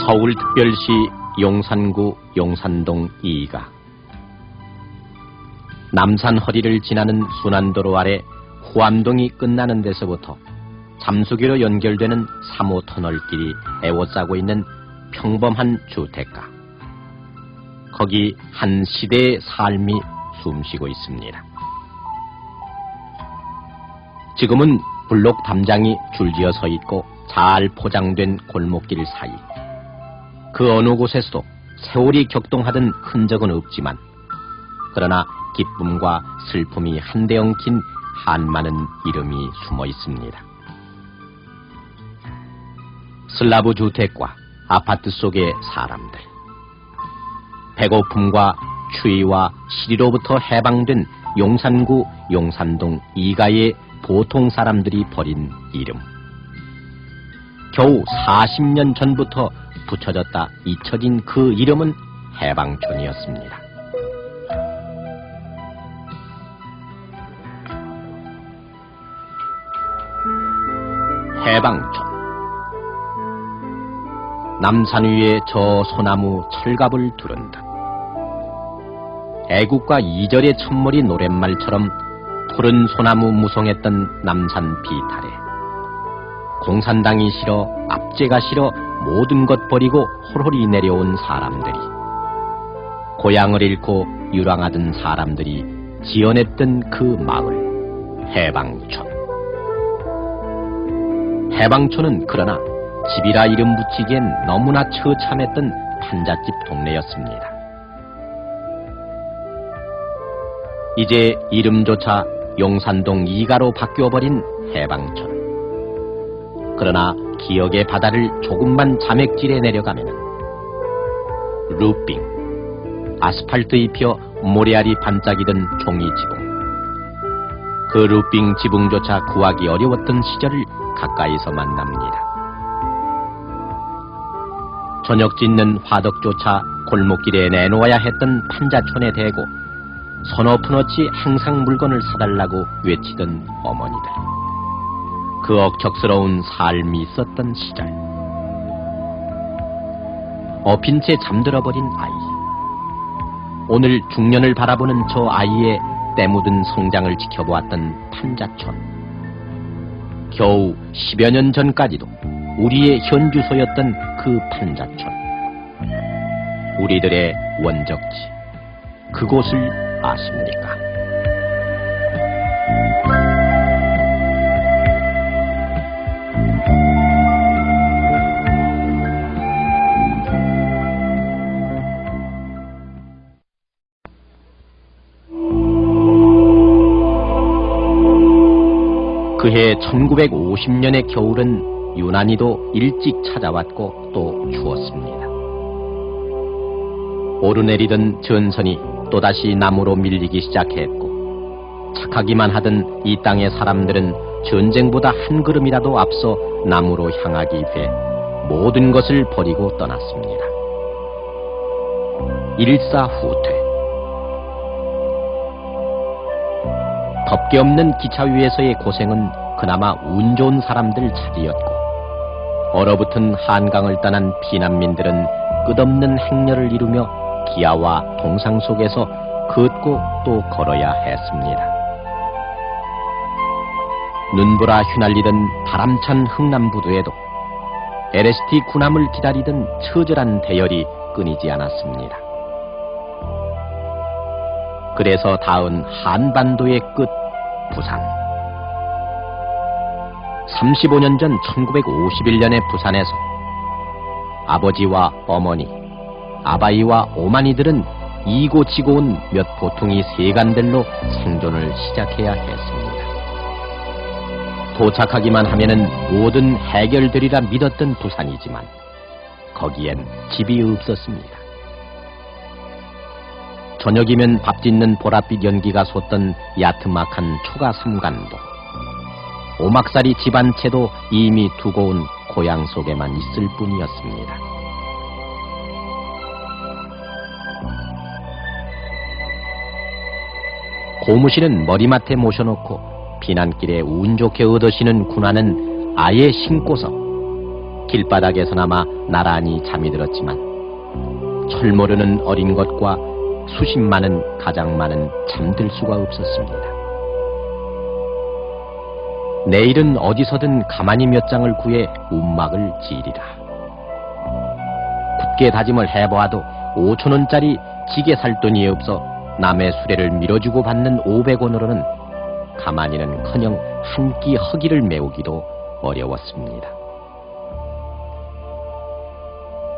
서울특별시 용산구 용산동 2가 남산 허리를 지나는 순환도로 아래 후암동이 끝나는 데서부터 잠수교로 연결되는 3호 터널길이 에워싸고 있는 평범한 주택가. 거기 한 시대의 삶이 숨쉬고 있습니다. 지금은 블록 담장이 줄지어 서 있고 잘 포장된 골목길 사이. 그 어느 곳에서도 세월이 격동하던 흔적은 없지만 그러나 기쁨과 슬픔이 한데 엉킨 한많은 이름이 숨어 있습니다. 슬라브 주택과 아파트 속의 사람들, 배고픔과 추위와 시리로부터 해방된 용산구 용산동 2가의 보통 사람들이 버린 이름. 겨우 40년 전부터 붙여졌다 잊혀진 그 이름은 해방촌이었습니다. 해방촌. 남산 위에 저 소나무 철갑을 두른 듯 애국가 2절의 첫머리 노랫말처럼 푸른 소나무 무성했던 남산 비탈에 공산당이 싫어 압제가 싫어 모든 것 버리고 홀홀이 내려온 사람들이, 고향을 잃고 유랑하던 사람들이 지어냈던 그 마을 해방촌. 해방촌은 그러나 집이라 이름 붙이기엔 너무나 처참했던 판잣집 동네였습니다. 이제 이름조차 용산동 2가로 바뀌어버린 해방촌. 그러나 기억의 바다를 조금만 자맥질해 내려가면은 루빙, 아스팔트 입혀 모래알이 반짝이던 종이 지붕. 그 루빙 지붕조차 구하기 어려웠던 시절을 가까이서 만납니다. 저녁 짓는 화덕조차 골목길에 내놓아야 했던 판자촌에 대고 서너 푼어치 항상 물건을 사달라고 외치던 어머니들. 그 억척스러운 삶이 있었던 시절. 엎인 채 잠들어버린 아이. 오늘 중년을 바라보는 저 아이의 때묻은 성장을 지켜보았던 판자촌. 겨우 10여 년 전까지도 우리의 현주소였던 그 판자촌. 우리들의 원적지. 그곳을 아십니까? 그해 1950년의 겨울은 유난히도 일찍 찾아왔고 또 추웠습니다. 오르내리던 전선이 또다시 나무로 밀리기 시작했고 착하기만 하던 이 땅의 사람들은 전쟁보다 한 걸음이라도 앞서 나무로 향하기 위해 모든 것을 버리고 떠났습니다. 일사후퇴. 덮개 없는 기차 위에서의 고생은 그나마 운 좋은 사람들 차지였고 얼어붙은 한강을 떠난 피난민들은 끝없는 행렬을 이루며 기아와 동상 속에서 걷고 또 걸어야 했습니다. 눈보라 휘날리던 바람찬 흥남부두에도 LST 군함을 기다리던 처절한 대열이 끊이지 않았습니다. 그래서 닿은 한반도의 끝, 부산. 35년 전 1951년의 부산에서 아버지와 어머니, 아바이와 오마니들은 이고 지고 온 몇 보통이 세간들로 생존을 시작해야 했습니다. 도착하기만 하면은 뭐든 해결되리라 믿었던 부산이지만 거기엔 집이 없었습니다. 저녁이면 밥 짓는 보랏빛 연기가 솟던 야트막한 초가 삼간도, 오막살이 집 한 채도 이미 두고 온 고향 속에만 있을 뿐이었습니다. 고무신은 머리맡에 모셔놓고 피난길에 운 좋게 얻으시는 군화는 아예 신고서 길바닥에서나마 나란히 잠이 들었지만 철 모르는 어린 것과 수십만은 가장만은 잠들 수가 없었습니다. 내일은 어디서든 가만히 몇 장을 구해 움막을 지으리라. 굳게 다짐을 해보아도 5,000원짜리 지게 살 돈이 없어 남의 수레를 밀어주고 받는 500원으로는 가만히는커녕 한 끼 허기를 메우기도 어려웠습니다.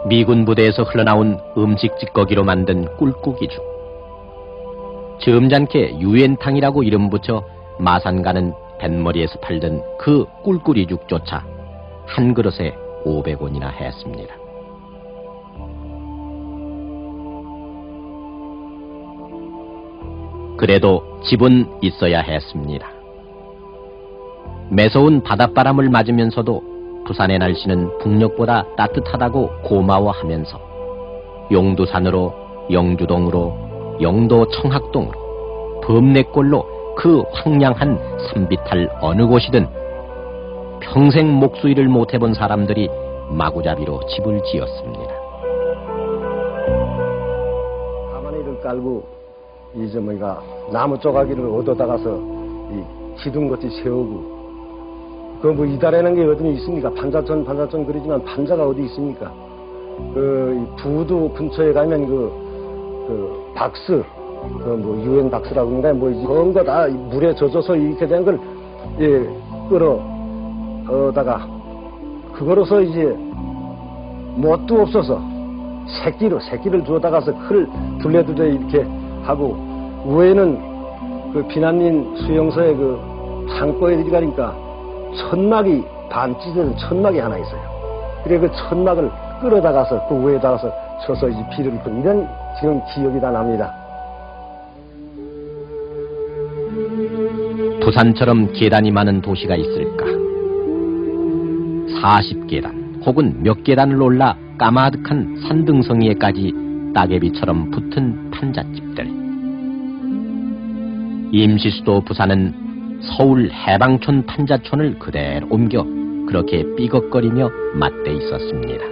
미군 부대에서 흘러나온 음식 찌꺼기로 만든 꿀고기죽. 점잖게 유엔탕이라고 이름 붙여 마산 가는 뱃머리에서 팔던 그 꿀꿀이죽조차 한 그릇에 500원이나 했습니다. 그래도 집은 있어야 했습니다. 매서운 바닷바람을 맞으면서도 부산의 날씨는 북녘보다 따뜻하다고 고마워하면서 용두산으로, 영주동으로, 영도 청학동으로, 범내골로 그 황량한 산비탈 어느 곳이든 평생 목수일을 못해본 사람들이 마구잡이로 집을 지었습니다. 가마니를 깔고 이제 뭐가 나무 조각이를 얻어다가서 이 기둥같이 세우고 그 뭐 이달에는 게 어디 있습니까? 판자촌 그러지만 판자가 어디 있습니까? 그 부두 근처에 가면 그 박스 그 뭐 유엔 박스라고 그런가 뭐 그런 거 다 물에 젖어서 이렇게 된 걸 끌어다가 그거로서 이제 뭣도 없어서 새끼를 주워다가서 클 둘레둘레 이렇게 하고 위에는 그 비난민 수용소의 그 창고에 들어가니까 천막이 반 찢어진 천막이 하나 있어요. 그래 그 천막을 끌어다가서 그 위에다가서 쳐서 이제 피를 끈 이런 지금 기억이 다 납니다. 부산처럼 계단이 많은 도시가 있을까? 40계단 혹은 몇 계단을 올라 까마득한 산등성이에까지 따개비처럼 붙은 판잣집들. 임시수도 부산은 서울 해방촌 판자촌을 그대로 옮겨 그렇게 삐걱거리며 맞대 있었습니다.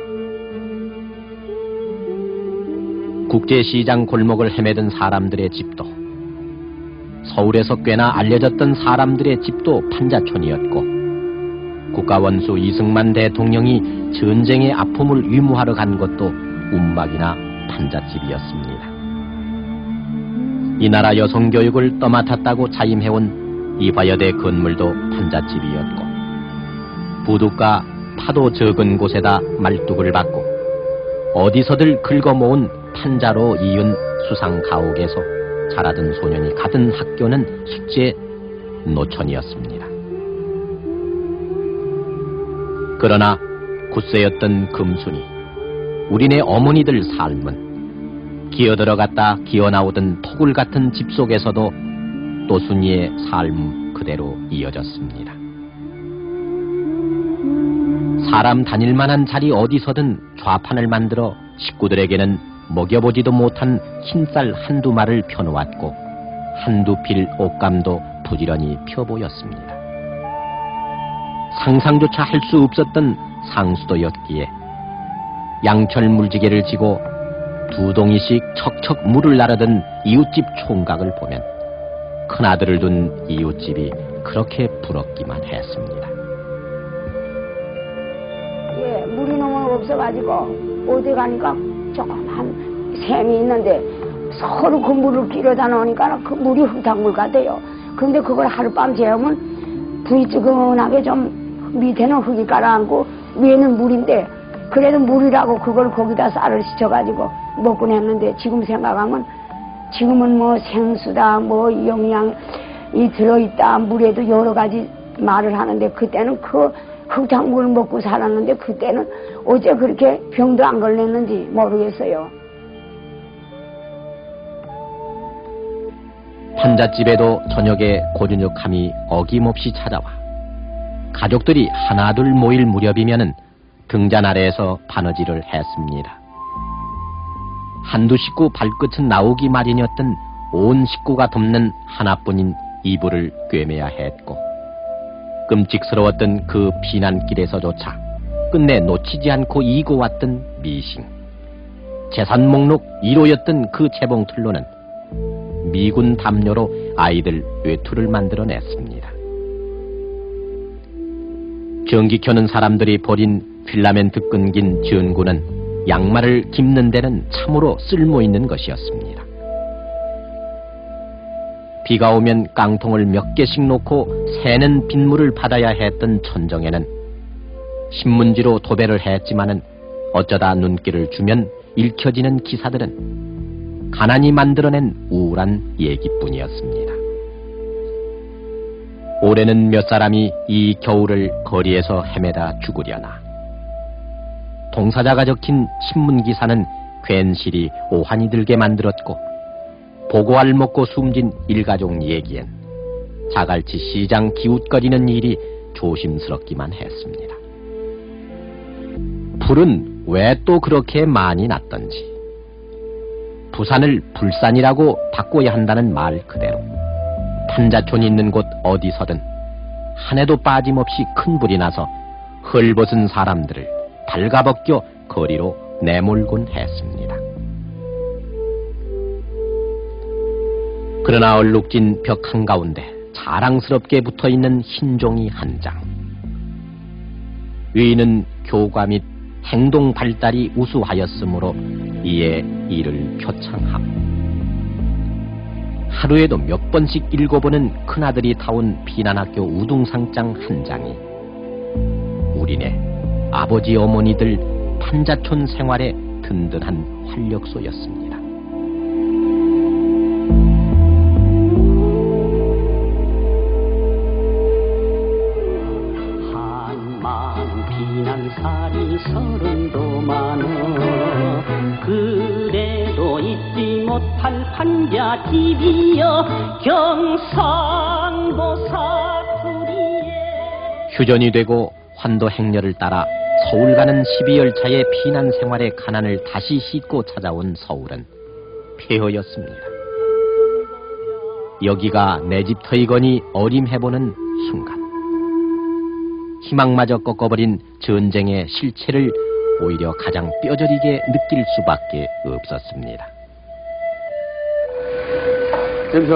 국제시장 골목을 헤매던 사람들의 집도, 서울에서 꽤나 알려졌던 사람들의 집도 판자촌이었고, 국가원수 이승만 대통령이 전쟁의 아픔을 위무하러 간 것도 움막이나 판잣집이었습니다. 이 나라 여성교육을 떠맡았다고 자임해온 이화여대 건물도 판잣집이었고, 부둣가 파도 적은 곳에다 말뚝을 박고 어디서들 긁어모은 판자로 이은 수상 가옥에서 자라던 소년이 가던 학교는 숙제 노천이었습니다. 그러나 굳세였던 금순이, 우리네 어머니들 삶은 기어들어갔다 기어나오던 토굴 같은 집 속에서도 또순이의 삶 그대로 이어졌습니다. 사람 다닐만한 자리 어디서든 좌판을 만들어 식구들에게는 먹여보지도 못한 흰쌀 한두 마를 펴놓았고 한두 필 옷감도 부지런히 펴보였습니다. 상상조차 할 수 없었던 상수도였기에 양철 물지개를 지고 두 동이씩 척척 물을 나르던 이웃집 총각을 보면 큰아들을 둔 이웃집이 그렇게 부럽기만 했습니다. 예, 물이 너무 없어가지고 어디 가니까 조그만 샘이 있는데 서로 그 물을 길어다 놓으니까 그 물이 흙탕물 같아요. 근데 그걸 하룻밤 재우면 불이 뜨거운하게 좀 밑에는 흙이 깔아앉고 위에는 물인데 그래도 물이라고 그걸 거기다 쌀을 씻어가지고 먹곤 했는데 지금 생각하면 지금은 뭐 생수다 뭐 영양이 들어있다 물에도 여러 가지 말을 하는데 그때는 그 흙탕물을 먹고 살았는데 그때는 어째 그렇게 병도 안 걸렸는지 모르겠어요. 판잣집에도 저녁에 고저녁함이 어김없이 찾아와 가족들이 하나둘 모일 무렵이면은 등잔 아래에서 바느질을 했습니다. 한두 식구 발끝은 나오기 마련이었던 온 식구가 돕는 하나뿐인 이불을 꿰매야 했고 끔찍스러웠던 그 피난길에서조차 끝내 놓치지 않고 이고 왔던 미싱. 재산 목록 1호였던 그 재봉틀로는 미군 담요로 아이들 외투를 만들어냈습니다. 전기 켜는 사람들이 버린 필라멘트 끈긴 전구는 양말을 깁는 데는 참으로 쓸모있는 것이었습니다. 비가 오면 깡통을 몇 개씩 놓고 새는 빗물을 받아야 했던 천정에는 신문지로 도배를 했지만은 어쩌다 눈길을 주면 읽혀지는 기사들은 가난이 만들어낸 우울한 얘기뿐이었습니다. 올해는 몇 사람이 이 겨울을 거리에서 헤매다 죽으려나. 동사자가 적힌 신문기사는 괜시리 오한이 들게 만들었고, 보고알 먹고 숨진 일가족 얘기엔 자갈치 시장 기웃거리는 일이 조심스럽기만 했습니다. 불은 왜 또 그렇게 많이 났던지, 부산을 불산이라고 바꿔야 한다는 말 그대로 판자촌이 있는 곳 어디서든 한 해도 빠짐없이 큰 불이 나서 헐벗은 사람들을 발가벗겨 거리로 내몰곤 했습니다. 그러나 얼룩진 벽 한가운데 자랑스럽게 붙어있는 흰 종이 한 장. 위는 교과 및 행동 발달이 우수하였으므로 이에 이를 표창함. 하루에도 몇 번씩 읽어보는 큰아들이 타온 피난학교 우등상장 한 장이 우리네 아버지 어머니들 판자촌 생활의 든든한 활력소였습니다. 한만 비난살이 서른도 많어 그래도 잊지 못할 판자집이여 경상도 사투리에. 휴전이 되고 환도 행렬을 따라 서울 가는 12열차의 피난 생활의 가난을 다시 싣고 찾아온 서울은 폐허였습니다. 여기가 내 집 터이거니 어림해보는 순간, 희망마저 꺾어버린 전쟁의 실체를 오히려 가장 뼈저리게 느낄 수밖에 없었습니다. 지금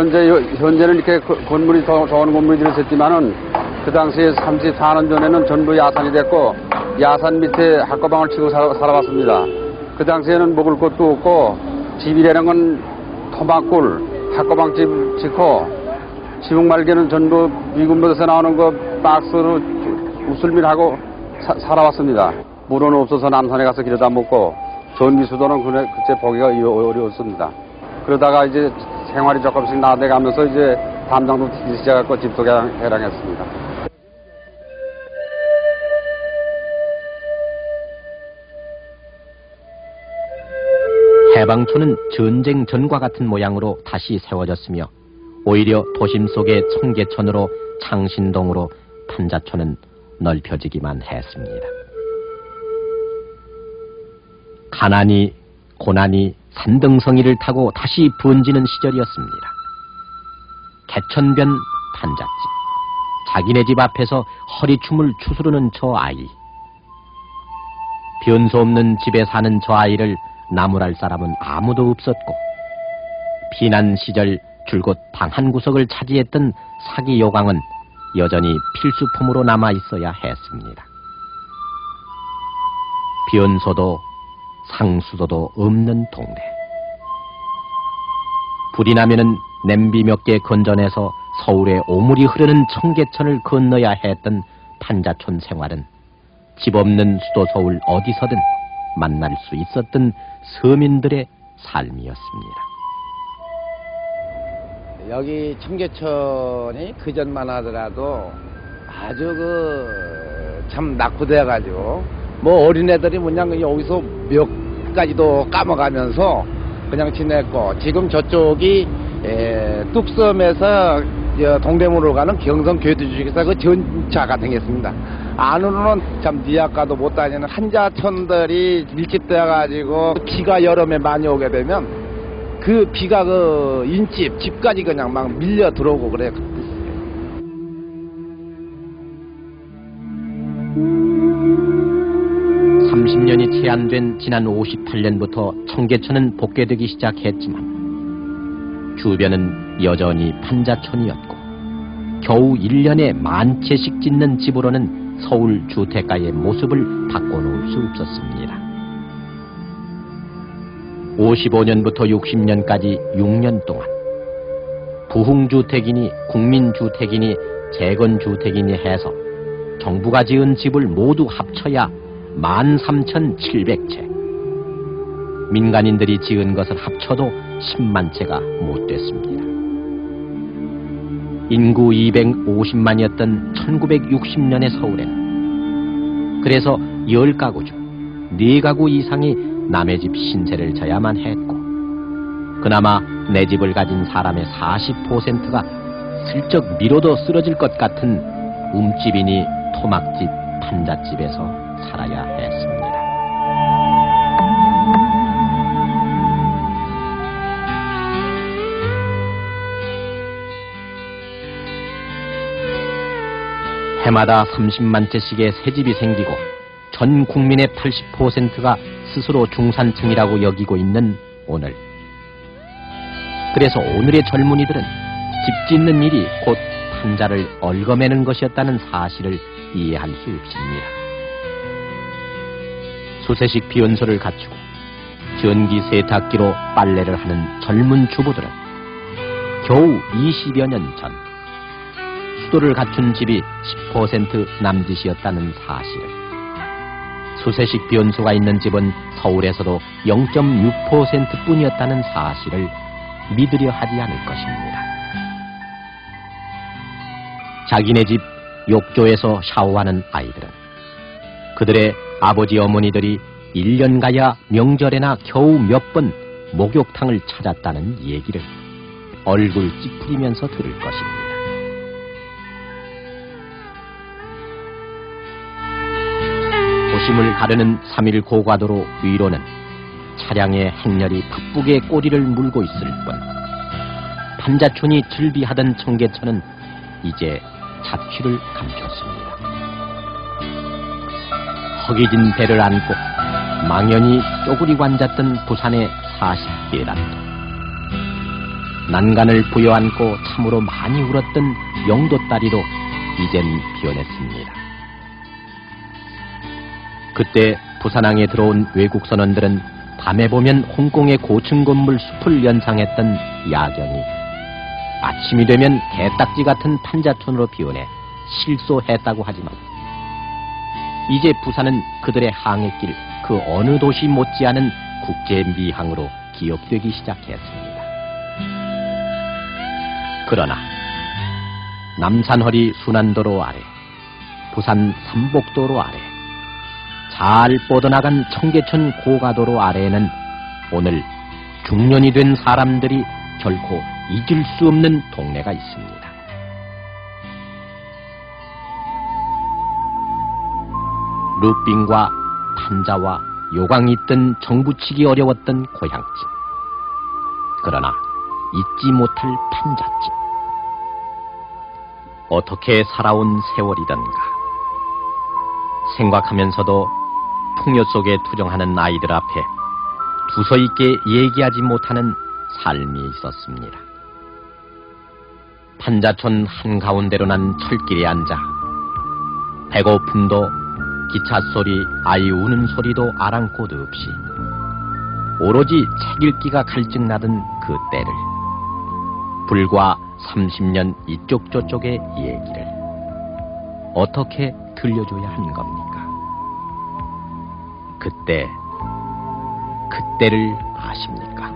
현재는 이렇게 건물이 더 좋은 건물들이 있었지만은 그 당시에 34년 전에는 전부 야산이 됐고 야산 밑에 학과방을 치고 살아왔습니다. 그 당시에는 먹을 것도 없고 집이라는 건 토막굴, 학과방집 짓고 지붕 말개는 전부 미군부대에서 나오는 거 박스로 우슬밀하고 살아왔습니다. 물은 없어서 남산에 가서 길에다 먹고 전기수도는 그때 보기가 어려웠습니다. 그러다가 이제 생활이 조금씩 나아가면서 이제 담장도 튀기 시작했고 집도 개량했습니다. 해방촌은 전쟁 전과 같은 모양으로 다시 세워졌으며 오히려 도심 속의 청계천으로 창신동으로 판자촌은 넓혀지기만 했습니다. 가난이 고난이 산등성이를 타고 다시 번지는 시절이었습니다. 개천변 판잣집, 자기네 집 앞에서 허리춤을 추스르는 저 아이. 변소 없는 집에 사는 저 아이를 나무랄 사람은 아무도 없었고, 피난 시절 줄곧 방 한 구석을 차지했던 사기 요강은 여전히 필수품으로 남아 있어야 했습니다. 변소도 상수도도 없는 동네. 불이 나면은 냄비 몇 개 건져내서 서울에 오물이 흐르는 청계천을 건너야 했던 판자촌 생활은 집 없는 수도 서울 어디서든 만날 수 있었던 서민들의 삶이었습니다. 여기 청계천이 그전만 하더라도 아주 참 낙후되어가지고 뭐 어린애들이 그냥 여기서 몇 가지도 까먹으면서 그냥 지냈고, 지금 저쪽이 뚝섬에서 동대문으로 가는 경성교도주식에서 그 전차가 생겼습니다. 안으로는 참 니아까도 못 다니는 한자촌들이 밀집되어가지고 비가 여름에 많이 오게 되면 그 비가 그 인집 집까지 그냥 막 밀려 들어오고 그래요. 폐안된 지난 58년부터 청계천은 복개되기 시작했지만 주변은 여전히 판자촌이었고 겨우 1년에 10,000채씩 짓는 집으로는 서울 주택가의 모습을 바꿔놓을 수 없었습니다. 55년부터 60년까지 6년 동안 부흥주택이니 국민주택이니 재건주택이니 해서 정부가 지은 집을 모두 합쳐야 13,700채. 민간인들이 지은 것을 합쳐도 10만 채가 못 됐습니다. 인구 250만이었던 1960년의 서울에는 그래서 10가구 중 4가구 이상이 남의 집 신세를 져야만 했고 그나마 내 집을 가진 사람의 40%가 슬쩍 미뤄도 쓰러질 것 같은 움집이니 토막집, 판잣집에서 살아야 했습니다. 해마다 30만 채씩의 새집이 생기고 전 국민의 80%가 스스로 중산층이라고 여기고 있는 오늘. 그래서 오늘의 젊은이들은 집 짓는 일이 곧 판자를 얽어매는 것이었다는 사실을 이해할 수 없습니다. 수세식 비온소를 갖추고 전기 세탁기로 빨래를 하는 젊은 주부들은 겨우 20여 년 전 수도를 갖춘 집이 10% 남짓이었다는 사실을, 수세식 비온소가 있는 집은 서울에서도 0.6% 뿐이었다는 사실을 믿으려 하지 않을 것입니다. 자기네 집 욕조에서 샤워하는 아이들은 그들의 아버지 어머니들이 1년 가야 명절에나 겨우 몇 번 목욕탕을 찾았다는 얘기를 얼굴 찌푸리면서 들을 것입니다. 도심을 가르는 3일 고가도로 위로는 차량의 행렬이 바쁘게 꼬리를 물고 있을 뿐 판자촌이 즐비하던 청계천은 이제 자취를 감췄습니다. 허기진 배를 안고 망연히 쪼그리고 앉았던 부산의 40계란도, 난간을 부여안고 참으로 많이 울었던 영도다리도 이젠 비워냈습니다. 그때 부산항에 들어온 외국 선원들은 밤에 보면 홍콩의 고층 건물 숲을 연상했던 야경이 아침이 되면 개딱지 같은 판자촌으로 비워내 실소했다고 하지만 이제 부산은 그들의 항해길 그 어느 도시 못지않은 국제미항으로 기억되기 시작했습니다. 그러나 남산허리 순환도로 아래, 부산 삼복도로 아래, 잘 뻗어나간 청계천 고가도로 아래에는 오늘 중년이 된 사람들이 결코 잊을 수 없는 동네가 있습니다. 루빙과 판자와 요강이 있던 정부치기 어려웠던 고향집. 그러나 잊지 못할 판잣집. 어떻게 살아온 세월이던가. 생각하면서도 풍요 속에 투정하는 아이들 앞에 두서있게 얘기하지 못하는 삶이 있었습니다. 판자촌 한가운데로 난 철길에 앉아 배고픔도 기차 소리, 아이 우는 소리도 아랑곳 없이 오로지 책 읽기가 갈증나던 그 때를, 불과 30년 이쪽 저쪽의 얘기를 어떻게 들려줘야 하는 겁니까? 그때를 아십니까?